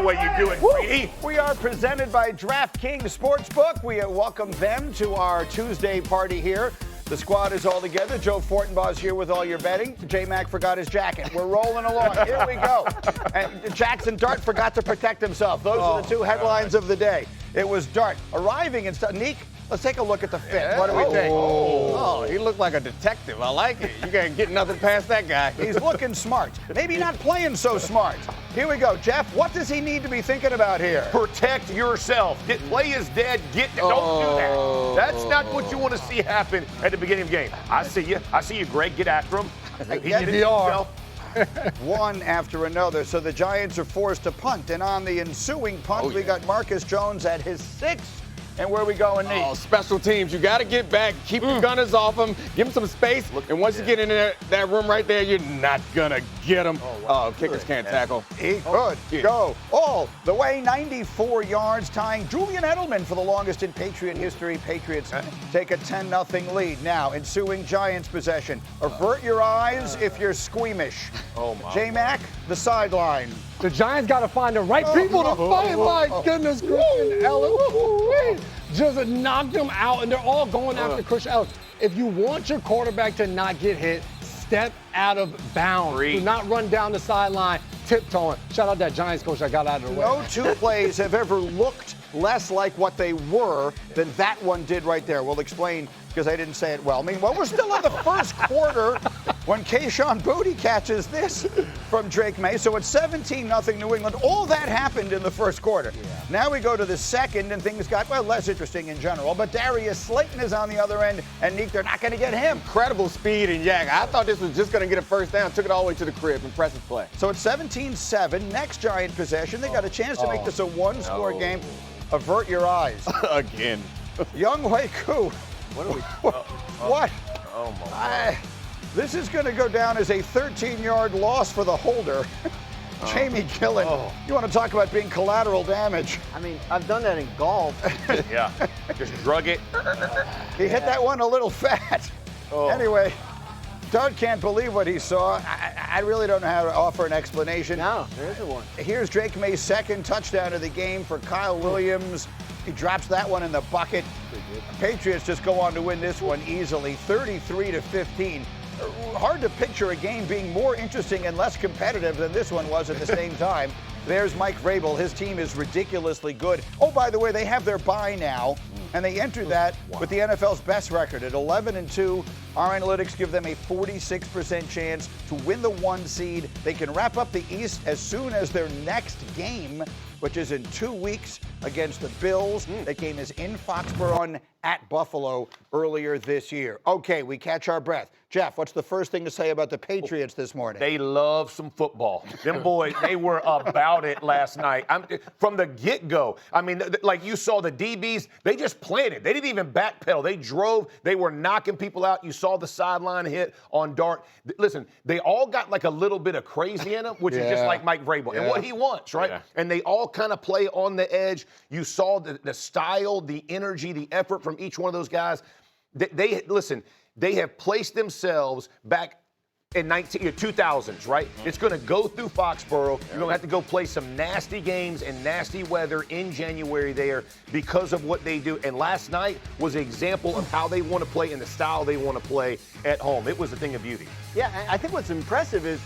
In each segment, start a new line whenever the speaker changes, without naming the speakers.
way you do it, Greedy.
We are presented by DraftKings Sportsbook. We welcome them to our Tuesday party here. The squad is all together. Joe Fortenbaugh is here with all your betting. J-Mac forgot his jacket. We're rolling along. Here we go. And Jaxson Dart forgot to protect himself. Those are the two headlines of the day. It was Dart arriving in Nick. Let's take a look at the fit. What do we think?
Oh, he looked like a detective. I like it. You can't get nothing past that guy.
He's looking smart. Maybe not playing so smart. Here we go. Jeff, what does he need to be thinking about here?
Protect yourself. Play is dead. Don't do that. That's not what you want to see happen at the beginning of the game. I see you. I see you, Greg. Get after him. He did it himself.
One after another. So the Giants are forced to punt. And on the ensuing punt, we got Marcus Jones at his 6th. And where are we going, Nate?
Oh, special teams. You got to get back. Keep your gunners off them. Give them some space. And once you get in that room right there, you're not going to get them. Kickers can't tackle.
He could go all the way 94 yards, tying Julian Edelman for the longest in Patriot history. Patriots take a 10-0 lead. Now, ensuing Giants possession. Avert your eyes if you're squeamish. J-Mac, the sideline.
The Giants got to find the right people to fight. My goodness, Christian Ellis just knocked them out, and they're all going after Christian Ellis. If you want your quarterback to not get hit, step out of bounds. Do not run down the sideline tiptoeing. Shout out that Giants coach that got out of the way.
No two plays have ever looked less like what they were than that one did right there. We'll explain because I didn't say it well. Meanwhile, we're still in the first quarter when Kayshon Boutte catches this from Drake May. So it's 17-0 New England. All that happened in the first quarter. Now we go to the second, and things got, less interesting in general. But Darius Slayton is on the other end, and Neek, they're not going to get him.
Incredible speed and yak. I thought this was just going to get a first down. Took it all the way to the crib. Impressive play.
So it's 17-7. Next Giant possession. They got a chance to make this a one-score game. Avert your eyes.
Again.
Young Wei Koo.
What are we?
What?
Oh, my God.
This is going to go down as a 13-yard loss for the holder. Jamie Gillen. You want to talk about being collateral damage?
I mean, I've done that in golf.
Yeah. Just drug it.
He hit that one a little fat. Anyway, Dart can't believe what he saw. I really don't know how to offer an explanation.
No, there isn't one.
Here's Drake May's second touchdown of the game for Kyle Williams. He drops that one in the bucket. Patriots just go on to win this one easily, 33-15. Hard to picture a game being more interesting and less competitive than this one was at the same time. There's Mike Vrabel. His team is ridiculously good. Oh, by the way, they have their bye now, and they entered that with the NFL's best record at 11-2. Our analytics give them a 46% chance to win the 1 seed. They can wrap up the East as soon as their next game, which is in 2 weeks against the Bills. That game is in Foxborough at Buffalo earlier this year. Okay, we catch our breath. Jeff, what's the first thing to say about the Patriots this morning?
They love some football. Them boys, they were about it last night. From the get-go. I mean, like you saw the DBs, they just planted. They didn't even backpedal. They drove. They were knocking people out. You saw the sideline hit on Dart. Listen, they all got like a little bit of crazy in them, which is just like Mike Vrabel and what he wants, right? And they all kind of play on the edge. You saw the style, the energy, the effort from each one of those guys. They have placed themselves back in 2000s, right? It's going to go through Foxborough. You're going to have to go play some nasty games and nasty weather in January there because of what they do. And last night was an example of how they want to play and the style they want to play at home. It was a thing of beauty.
Yeah, I think what's impressive is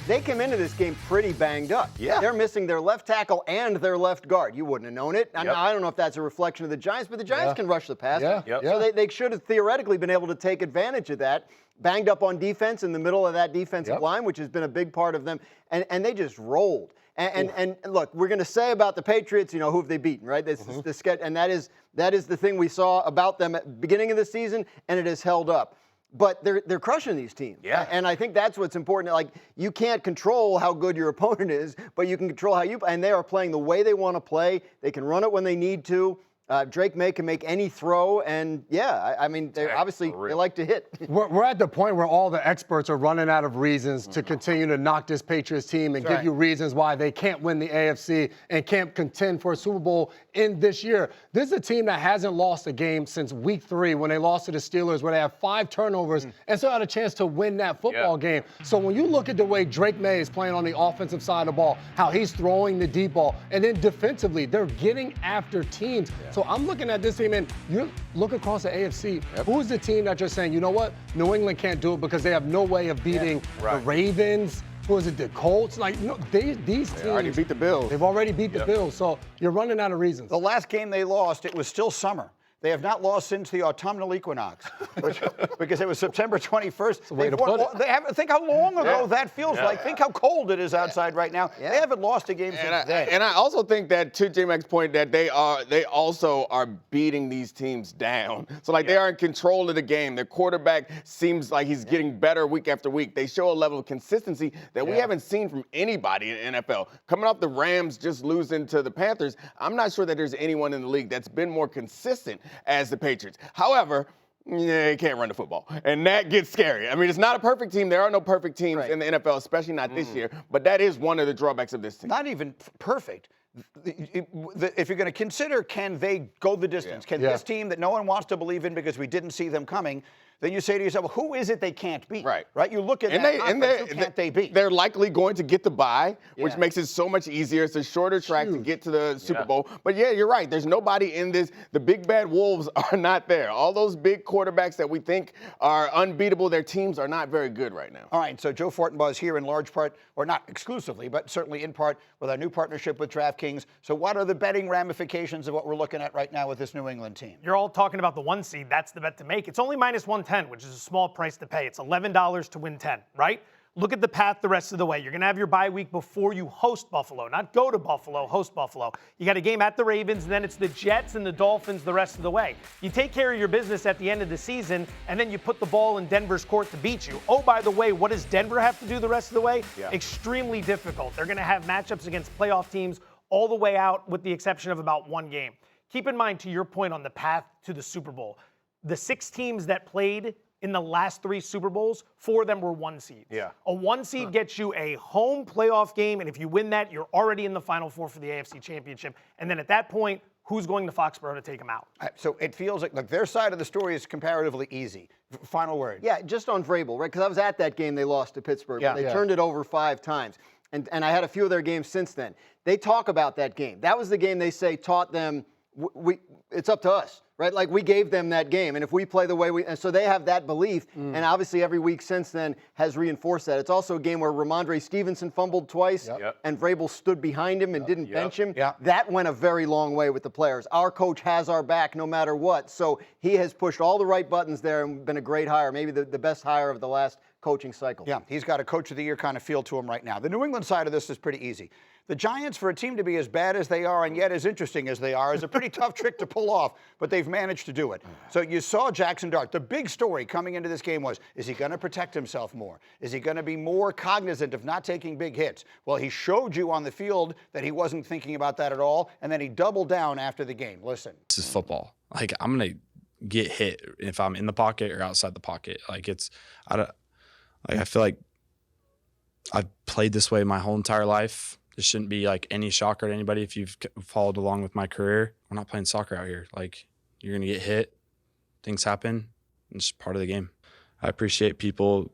they came into this game pretty banged up.
Yeah.
They're missing their left tackle and their left guard. You wouldn't have known it. I don't know if that's a reflection of the Giants, but the Giants can rush the passer. So they should have theoretically been able to take advantage of that. Banged up on defense in the middle of that defensive line, which has been a big part of them. And they just rolled. And look, we're going to say about the Patriots, who have they beaten, right? This is the sketch, and that is the thing we saw about them at the beginning of the season, and it has held up. But they're crushing these teams. Yeah. And I think that's what's important. Like, you can't control how good your opponent is, but you can control how you – and they are playing the way they want to play. They can run it when they need to. Drake May can make any throw, and I mean, they like to hit.
We're at the point where all the experts are running out of reasons to continue to knock this Patriots team and give you reasons why they can't win the AFC and can't contend for a Super Bowl in this year. This is a team that hasn't lost a game since week 3 when they lost to the Steelers, where they have 5 turnovers and still had a chance to win that football game. So when you look at the way Drake May is playing on the offensive side of the ball, how he's throwing the deep ball, and then defensively, they're getting after teams. So I'm looking at this team, and you look across the AFC. Who's the team that you're saying, you know what, New England can't do it because they have no way of beating the Ravens? Who is it, the Colts? Like, no, these teams. They
already beat the Bills.
They've already beat the Bills, so you're running out of reasons.
The last game they lost, it was still summer. They have not lost since the autumnal equinox, because it was September 21st. Think how long ago that feels like. Think how cold it is outside right now. They haven't lost a game since then.
And I also think that, to J-Mac's point, that they also are beating these teams down. So, like, they are in control of the game. Their quarterback seems like he's getting better week after week. They show a level of consistency that we haven't seen from anybody in the NFL. Coming off the Rams just losing to the Panthers, I'm not sure that there's anyone in the league that's been more consistent as the Patriots. However, they can't run the football, and that gets scary. I mean, it's not a perfect team. There are no perfect teams in the NFL, especially not this year, but that is one of the drawbacks of this team.
Not even perfect. If you're going to consider, can they go the distance? Can this team that no one wants to believe in because we didn't see them coming, then you say to yourself, well, who is it they can't beat? Right. You look at who can't they beat?
They're likely going to get the bye, which makes it so much easier. It's a shorter track to get to the Super Bowl. But you're right. There's nobody in this. The big bad wolves are not there. All those big quarterbacks that we think are unbeatable, their teams are not very good right now.
All right, so Joe Fortenbaugh is here in large part, or not exclusively, but certainly in part with our new partnership with DraftKings. So what are the betting ramifications of what we're looking at right now with this New England team?
You're all talking about the 1 seed. That's the bet to make. It's only minus 110, which is a small price to pay. It's $11 to win 10, right? Look at the path the rest of the way. You're going to have your bye week before you host Buffalo. Not go to Buffalo, host Buffalo. You got a game at the Ravens, and then it's the Jets and the Dolphins the rest of the way. You take care of your business at the end of the season, and then you put the ball in Denver's court to beat you. Oh, by the way, what does Denver have to do the rest of the way? Extremely difficult. They're going to have matchups against playoff teams all the way out, with the exception of about one game. Keep in mind, to your point on the path to the Super Bowl, the 6 teams that played in the last 3 Super Bowls, 4 of them were 1 seeds. A 1 seed gets you a home playoff game, and if you win that, you're already in the Final Four for the AFC Championship. And then at that point, who's going to Foxborough to take them out?
So it feels like their side of the story is comparatively easy. Final word.
Yeah, just on Vrabel, right? Because I was at that game they lost to Pittsburgh. They turned it over 5 times. And I had a few of their games since then. They talk about that game. That was the game they say taught them, it's up to us. Right, like we gave them that game, and if we play the way and so they have that belief, and obviously every week since then has reinforced that. It's also a game where Ramondre Stevenson fumbled twice, and Vrabel stood behind him and didn't bench him. That went a very long way with the players. Our coach has our back no matter what, so he has pushed all the right buttons there and been a great hire, maybe the best hire of the last coaching cycle.
Yeah, he's got a coach of the year kind of feel to him right now. The New England side of this is pretty easy. The Giants, for a team to be as bad as they are and yet as interesting as they are, is a pretty tough trick to pull off, but they've managed to do it. So you saw Jaxson Dart. The big story coming into this game was, is he going to protect himself more? Is he going to be more cognizant of not taking big hits? Well, he showed you on the field that he wasn't thinking about that at all, and then he doubled down after the game. Listen.
This is football. Like, I'm going to get hit if I'm in the pocket or outside the pocket. Like, I feel like I've played this way my whole entire life. This shouldn't be like any shocker to anybody if you've followed along with my career. We're not playing soccer out here. Like, you're going to get hit. Things happen. It's just part of the game. I appreciate people,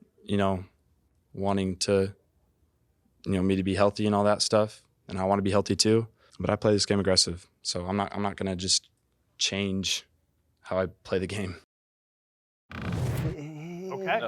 wanting to, me to be healthy and all that stuff. And I want to be healthy too. But I play this game aggressive. So I'm not going to just change how I play the game.
Okay.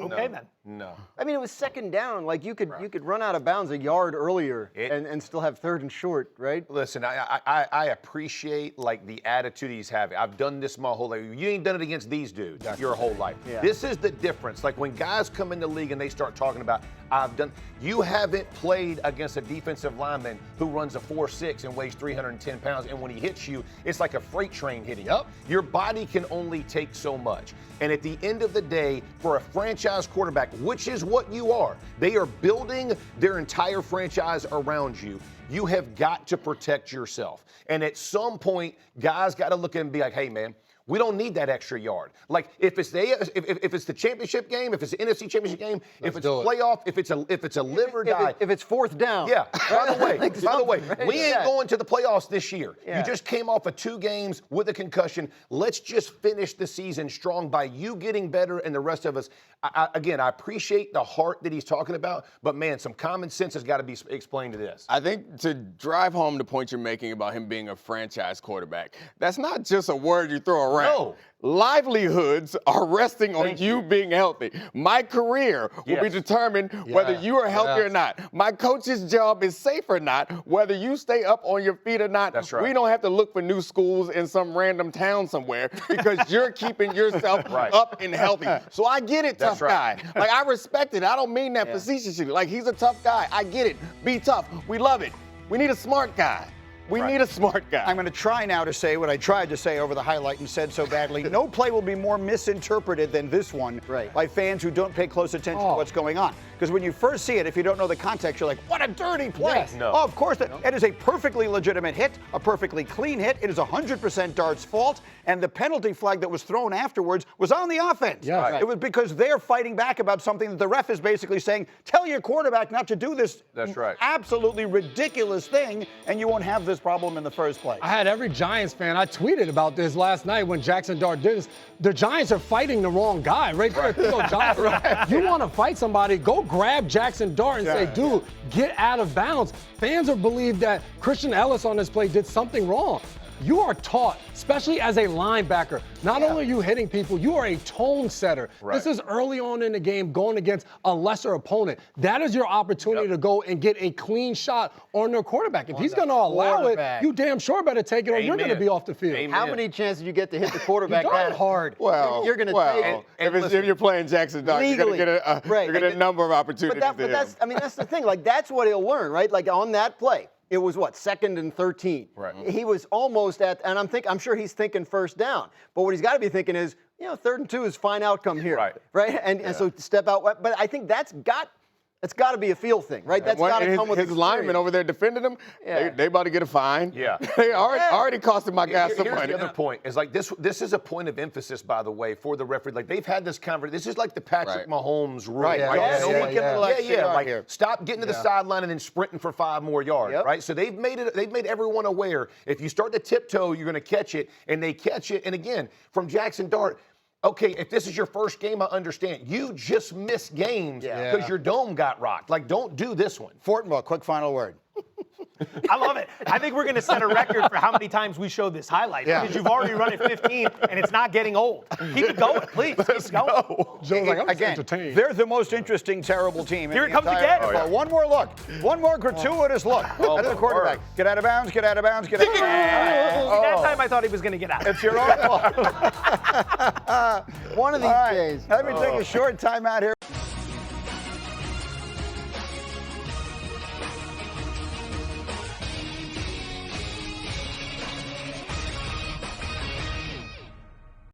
Okay, then.
No.
I mean, it was second down. Like, you could run out of bounds a yard earlier and still have 3rd and short, right?
Listen, I appreciate, like, the attitude he's having. I've done this my whole life. You ain't done it against these dudes your whole life. This is the difference. Like, when guys come in the league and they start talking about, I've done. You haven't played against a defensive lineman who runs a 4.6 and weighs 310 pounds, and when he hits you, it's like a freight train hitting you. Your body can only take so much. And at the end of the day, for a franchise quarterback, which is what you are, they are building their entire franchise around you. You have got to protect yourself. And at some point, guys got to look at it and be like, hey, man, we don't need that extra yard. Like if it's the championship game, if it's the NFC championship game, if it's playoff, if it's a live or die,
if it's fourth down.
Yeah. By the way,
right?
we ain't going to the playoffs this year. You just came off of 2 games with a concussion. Let's just finish the season strong by you getting better and the rest of us. I appreciate the heart that he's talking about, but man, some common sense has got to be explained to this.
I think to drive home the point you're making about him being a franchise quarterback, that's not just a word you throw around.
No.
Livelihoods are resting on you being healthy. My career will be determined whether you are healthy or not. My coach's job is safe or not, whether you stay up on your feet or not.
That's right.
We don't have to look for new schools in some random town somewhere because you're keeping yourself up and healthy. So I get it, tough guy. Like, I respect it. I don't mean that facetiously. Like, he's a tough guy. I get it. Be tough. We love it. We need a smart guy. We need a smart guy.
I'm going to try now to say what I tried to say over the highlight and said so badly. No play will be more misinterpreted than this one by fans who don't pay close attention to what's going on. Because when you first see it, if you don't know the context, you're like, what a dirty play.
Yes.
No. Oh, of course. It is a perfectly legitimate hit, a perfectly clean hit. It is 100% Dart's fault. And the penalty flag that was thrown afterwards was on the offense. It was because they're fighting back about something that the ref is basically saying, tell your quarterback not to do this absolutely ridiculous thing, and you won't have this problem in the first place.
I had every Giants fan. I tweeted about this last night when Jaxson Dart did this. The Giants are fighting the wrong guy right there. You want to fight somebody, go grab Jaxson Dart and say, dude, get out of bounds. Fans are believed that Christian Ellis on this play did something wrong. You are taught, especially as a linebacker, not only are you hitting people, you are a tone setter. This is early on in the game going against a lesser opponent. That is your opportunity to go and get a clean shot on their quarterback. If he's going to allow it, you damn sure better take it or you're going to be off the field.
How many chances do you get to hit the quarterback that hard?
Well,
you're going to take it.
If you're playing Jaxson Dart, you're going to get a number of opportunities.
But that's the thing. Like, that's what he'll learn, right? Like, on that play. It was 2nd and 13. He was almost at, and I'm sure he's thinking first down. But what he's got to be thinking is, 3rd and 2 is fine outcome here, right? And so step out. But I think that's got to be a feel thing, right? That's got to come with
his linemen over there defending him. They about to get a fine. They already costed my guys some money.
Here's the other point is like this is a point of emphasis, by the way, for the referee. Like they've had this conversation. This is like the Patrick Mahomes rule, right? Stop getting to the sideline and then sprinting for 5 more yards, right? So they've made everyone aware. If you start to tiptoe, you're going to catch it, and they catch it. And again, from Jaxson Dart. Okay, if this is your first game, I understand. You just missed games because your dome got rocked. Like, don't do this one.
Fortenbaugh, quick final word.
I love it. I think we're going to set a record for how many times we show this highlight because you've already run it 15 and it's not getting old. Keep it going, please. Keep going.
Joe's like, I'm
again,
entertained.
They're the most interesting, terrible team.
Here it comes again.
One more look. One more gratuitous look at the quarterback. Get out of bounds, get out of bounds, get out of bounds.
That time I thought he was going to get out.
It's your own fault.
One of these days.
Let me take a short time out here.